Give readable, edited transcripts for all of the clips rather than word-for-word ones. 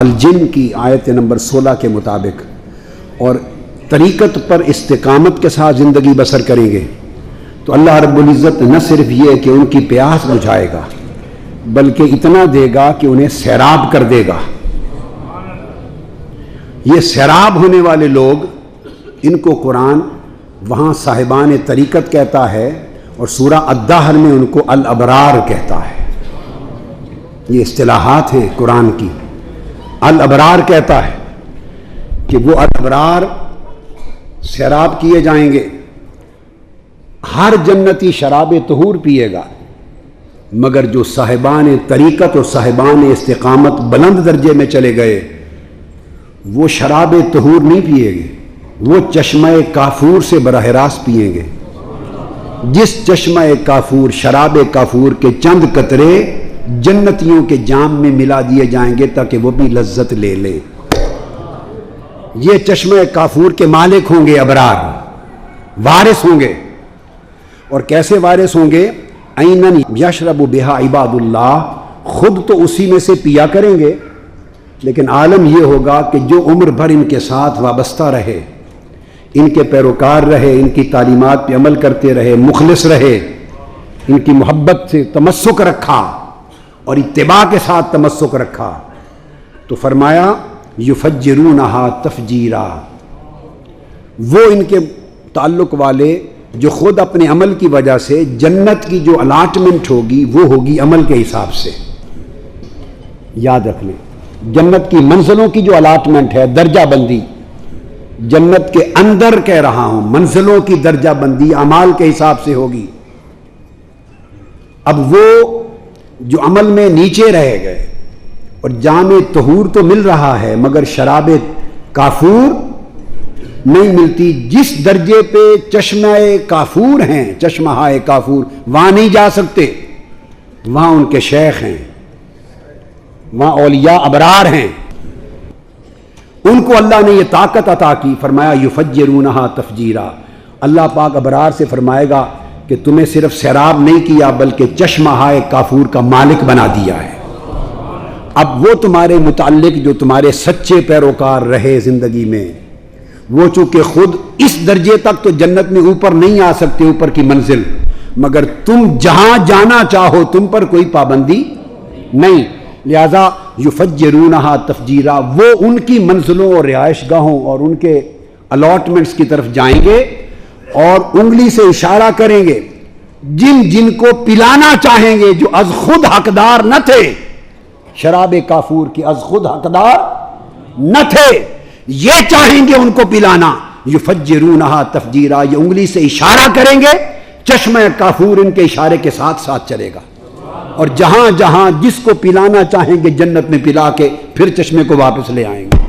الجن کی آیت نمبر 16 کے مطابق اور طریقت پر استقامت کے ساتھ زندگی بسر کریں گے تو اللہ رب العزت نہ صرف یہ کہ ان کی پیاس بجھائے گا بلکہ اتنا دے گا کہ انہیں سیراب کر دے گا۔ یہ سیراب ہونے والے لوگ، ان کو قرآن وہاں صاحبان طریقت کہتا ہے اور سورہ الدہر میں ان کو الابرار کہتا ہے۔ یہ اصطلاحات ہیں قرآن کی۔ الابرار کہتا ہے کہ وہ الابرار سیراب کیے جائیں گے، ہر جنتی شراب طہور پیے گا، مگر جو صاحبان طریقت اور صاحبان استقامت بلند درجے میں چلے گئے وہ شراب طہور نہیں پیے گے، وہ چشمہ کافور سے براہ راست پئیں گے۔ جس چشمہ کافور، شراب کافور کے چند قطرے جنتیوں کے جام میں ملا دیے جائیں گے تاکہ وہ بھی لذت لے لیں۔ یہ چشمہ کافور کے مالک ہوں گے ابرار، وارث ہوں گے۔ اور کیسے وارث ہوں گے؟ عینن یشرب بہا عباد اللہ، خود تو اسی میں سے پیا کریں گے، لیکن عالم یہ ہوگا کہ جو عمر بھر ان کے ساتھ وابستہ رہے، ان کے پیروکار رہے، ان کی تعلیمات پہ عمل کرتے رہے، مخلص رہے، ان کی محبت سے تمسک رکھا اور اتباع کے ساتھ تمسک رکھا، تو فرمایا یفجرونہا تفجیرا، وہ ان کے تعلق والے جو خود اپنے عمل کی وجہ سے جنت کی جو الاٹمنٹ ہوگی وہ ہوگی عمل کے حساب سے۔ یاد رکھ لیں، جنت کی منزلوں کی جو الاٹمنٹ ہے، درجہ بندی، جنت کے اندر کہہ رہا ہوں، منزلوں کی درجہ بندی اعمال کے حساب سے ہوگی۔ اب وہ جو عمل میں نیچے رہ گئے اور جام طہور تو مل رہا ہے مگر شراب کافور نہیں ملتی، جس درجے پہ چشمہ کافور ہیں، چشمہ کافور، وہاں نہیں جا سکتے، وہاں ان کے شیخ ہیں، وہاں اولیاء ابرار ہیں، ان کو اللہ نے یہ طاقت عطا کی۔ فرمایا یفجرونہا تفجیرا، اللہ پاک ابرار سے فرمائے گا کہ تمہیں صرف سیراب نہیں کیا بلکہ چشمہ کافور کا مالک بنا دیا ہے۔ اب وہ تمہارے متعلق جو تمہارے سچے پیروکار رہے زندگی میں، وہ چونکہ خود اس درجے تک تو جنت میں اوپر نہیں آ سکتے، اوپر کی منزل، مگر تم جہاں جانا چاہو تم پر کوئی پابندی نہیں، لہذا یفجرونہا تفجیرا، وہ ان کی منزلوں اور رہائش گاہوں اور ان کے الاٹمنٹس کی طرف جائیں گے اور انگلی سے اشارہ کریں گے، جن جن کو پلانا چاہیں گے جو از خود حقدار نہ تھے، شراب کافور کی از خود حقدار نہ تھے، یہ چاہیں گے ان کو پلانا، یفجرونہا تفجیرا، یہ انگلی سے اشارہ کریں گے، چشمہ کافور ان کے اشارے کے ساتھ ساتھ چلے گا، اور جہاں جہاں جس کو پلانا چاہیں گے جنت میں پلا کے پھر چشمے کو واپس لے آئیں گے،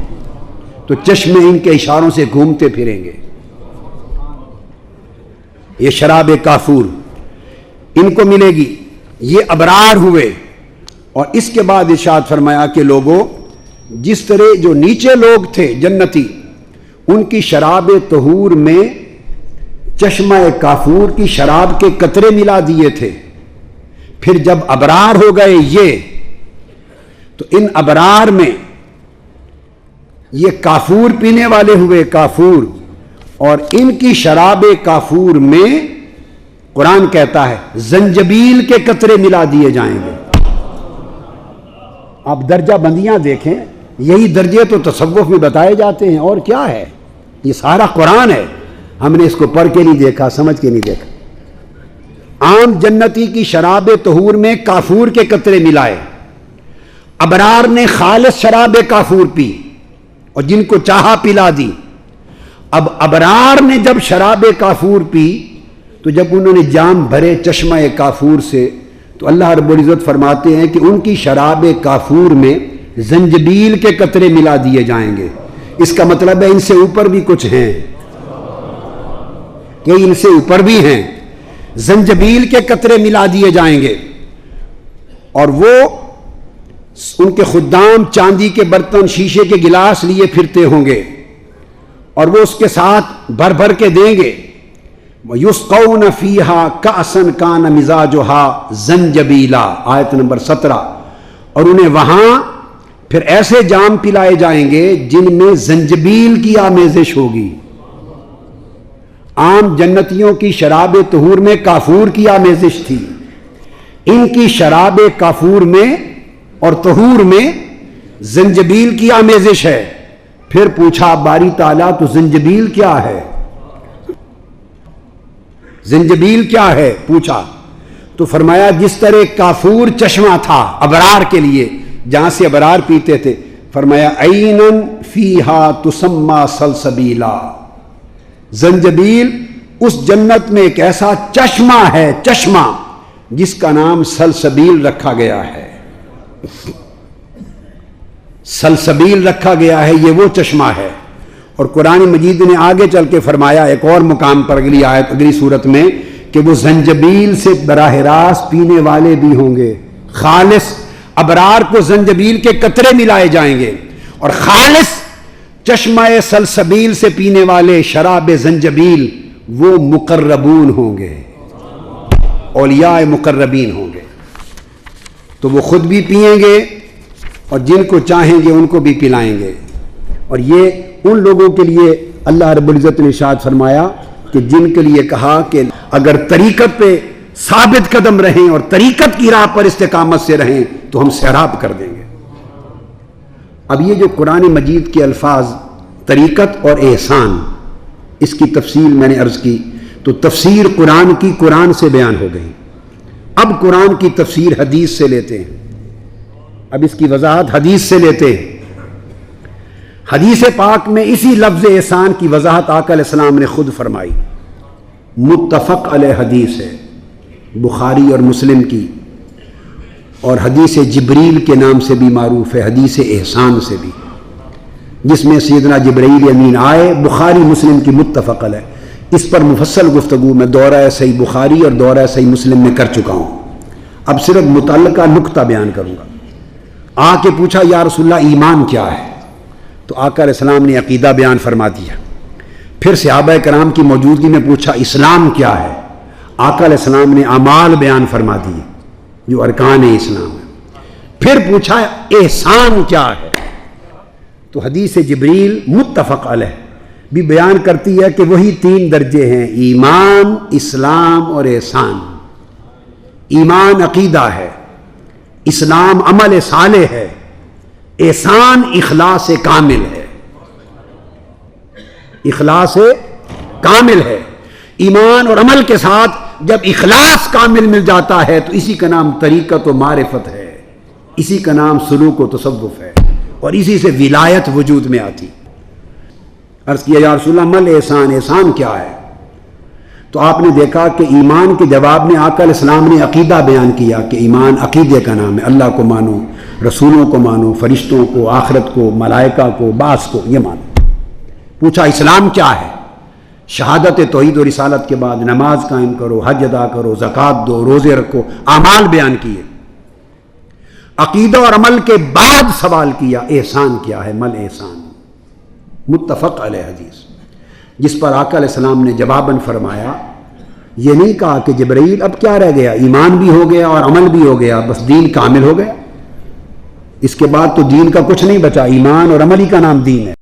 تو چشمے ان کے اشاروں سے گھومتے پھریں گے۔ یہ شراب کافور ان کو ملے گی، یہ ابرار ہوئے۔ اور اس کے بعد ارشاد فرمایا کہ لوگوں، جس طرح جو نیچے لوگ تھے جنتی، ان کی شراب طہور میں چشمہ کافور کی شراب کے قطرے ملا دیے تھے، پھر جب ابرار ہو گئے یہ، تو ان ابرار میں یہ کافور پینے والے ہوئے کافور، اور ان کی شراب کافور میں قرآن کہتا ہے زنجبیل کے قطرے ملا دیے جائیں گے۔ آپ درجہ بندیاں دیکھیں، یہی درجے تو تصوف میں بتائے جاتے ہیں، اور کیا ہے؟ یہ سارا قرآن ہے، ہم نے اس کو پڑھ کے نہیں دیکھا، سمجھ کے نہیں دیکھا۔ عام جنتی کی شراب طہور میں کافور کے قطرے ملائے، ابرار نے خالص شراب کافور پی اور جن کو چاہا پلا دی۔ اب ابرار نے جب شراب کافور پی تو جب انہوں نے جام بھرے چشمہ کافور سے، تو اللہ رب العزت فرماتے ہیں کہ ان کی شراب کافور میں زنجبیل کے قطرے ملا دیے جائیں گے۔ اس کا مطلب ہے ان سے اوپر بھی کچھ ہیں، کہ ان سے اوپر بھی ہیں، زنجبیل کے قطرے ملا دیے جائیں گے، اور وہ ان کے خدام چاندی کے برتن، شیشے کے گلاس لیے پھرتے ہوں گے، اور وہ اس کے ساتھ بھر بھر کے دیں گے۔ یسقون فیہا کأسا کان مزاجہا زنجبیلا، آیت نمبر 17، اور انہیں وہاں پھر ایسے جام پلائے جائیں گے جن میں زنجبیل کی آمیزش ہوگی. عام جنتیوں کی شراب طہور میں کافور کی آمیزش تھی، ان کی شراب کافور میں اور طہور میں زنجبیل کی آمیزش ہے. پھر پوچھا باری تعالیٰ تو زنجبیل کیا ہے؟ زنجبیل کیا ہے پوچھا تو فرمایا جس طرح کافور چشمہ تھا ابرار کے لیے جہاں سے ابرار پیتے تھے، فرمایا عینن فیہا تسمى سلسبیلا، زنجبیل اس جنت میں ایک ایسا چشمہ ہے، چشمہ جس کا نام سلسبیل رکھا گیا ہے. سلسبیل رکھا گیا ہے، یہ وہ چشمہ ہے. اور قرآن مجید نے آگے چل کے فرمایا ایک اور مقام پر اگلی آیت اگلی صورت میں کہ وہ زنجبیل سے براہ راست پینے والے بھی ہوں گے. خالص ابرار کو زنجبیل کے قطرے ملائے جائیں گے اور خالص چشمہ سلسبیل سے پینے والے شراب زنجبیل وہ مقربون ہوں گے، اولیاء مقربین ہوں گے. تو وہ خود بھی پئیں گے اور جن کو چاہیں گے ان کو بھی پلائیں گے. اور یہ ان لوگوں کے لیے اللہ رب العزت نے ارشاد فرمایا کہ جن کے لیے کہا کہ اگر طریقت پہ ثابت قدم رہیں اور طریقت کی راہ پر استقامت سے رہیں تو ہم سیراب کر دیں گے. اب یہ جو قرآن مجید کے الفاظ طریقت اور احسان، اس کی تفصیل میں نے عرض کی تو تفسیر قرآن کی قرآن سے بیان ہو گئی. اب قرآن کی تفسیر حدیث سے لیتے ہیں، اب اس کی وضاحت حدیث سے لیتے ہیں. حدیث پاک میں اسی لفظ احسان کی وضاحت آقا علیہ السلام نے خود فرمائی. متفق علیہ حدیث ہے، بخاری اور مسلم کی، اور حدیث جبریل کے نام سے بھی معروف ہے، حدیث احسان سے بھی، جس میں سیدنا جبرائیل امین آئے. بخاری مسلم کی متفق علیہ. اس پر مفصل گفتگو میں دورہ صحیح بخاری اور دورہ صحیح مسلم میں کر چکا ہوں. اب صرف متعلقہ نقطہ بیان کروں گا. آ کے پوچھا یا رسول اللہ ایمان کیا ہے؟ تو آقا علیہ السلام نے عقیدہ بیان فرما دیا. پھر صحابہ کرام کی موجودگی میں پوچھا اسلام کیا ہے؟ آقا علیہ السلام نے اعمال بیان فرما دیے جو ارکان اسلام ہے. پھر پوچھا احسان کیا ہے؟ تو حدیث جبریل متفق علیہ بھی بیان کرتی ہے کہ وہی 3 درجے ہیں، ایمان، اسلام اور احسان. ایمان عقیدہ ہے، اسلام عمل صالح ہے، احسان اخلاص کامل ہے. اخلاص کامل ہے. ایمان اور عمل کے ساتھ جب اخلاص کامل مل جاتا ہے تو اسی کا نام طریقت و معرفت ہے، اسی کا نام سلوک و تصوف ہے، اور اسی سے ولایت وجود میں آتی. عرض کیا یا رسول اللہ مل احسان، احسان کیا ہے؟ تو آپ نے دیکھا کہ ایمان کے جواب میں آقا علیہ السلام نے عقیدہ بیان کیا کہ ایمان عقیدے کا نام ہے، اللہ کو مانو، رسولوں کو مانو، فرشتوں کو، آخرت کو، ملائکہ کو، بعث کو، یہ مانو. پوچھا اسلام کیا ہے؟ شہادت توحید و رسالت کے بعد نماز قائم کرو، حج ادا کرو، زکوٰۃ دو، روزے رکھو، اعمال بیان کیے. عقیدہ اور عمل کے بعد سوال کیا احسان کیا ہے؟ مل احسان. متفق علیہ حدیث، جس پر آقا علیہ السلام نے جواباً فرمایا، یہ نہیں کہا کہ جبرائیل اب کیا رہ گیا، ایمان بھی ہو گیا اور عمل بھی ہو گیا، بس دین کامل ہو گیا، اس کے بعد تو دین کا کچھ نہیں بچا، ایمان اور عمل ہی کا نام دین ہے.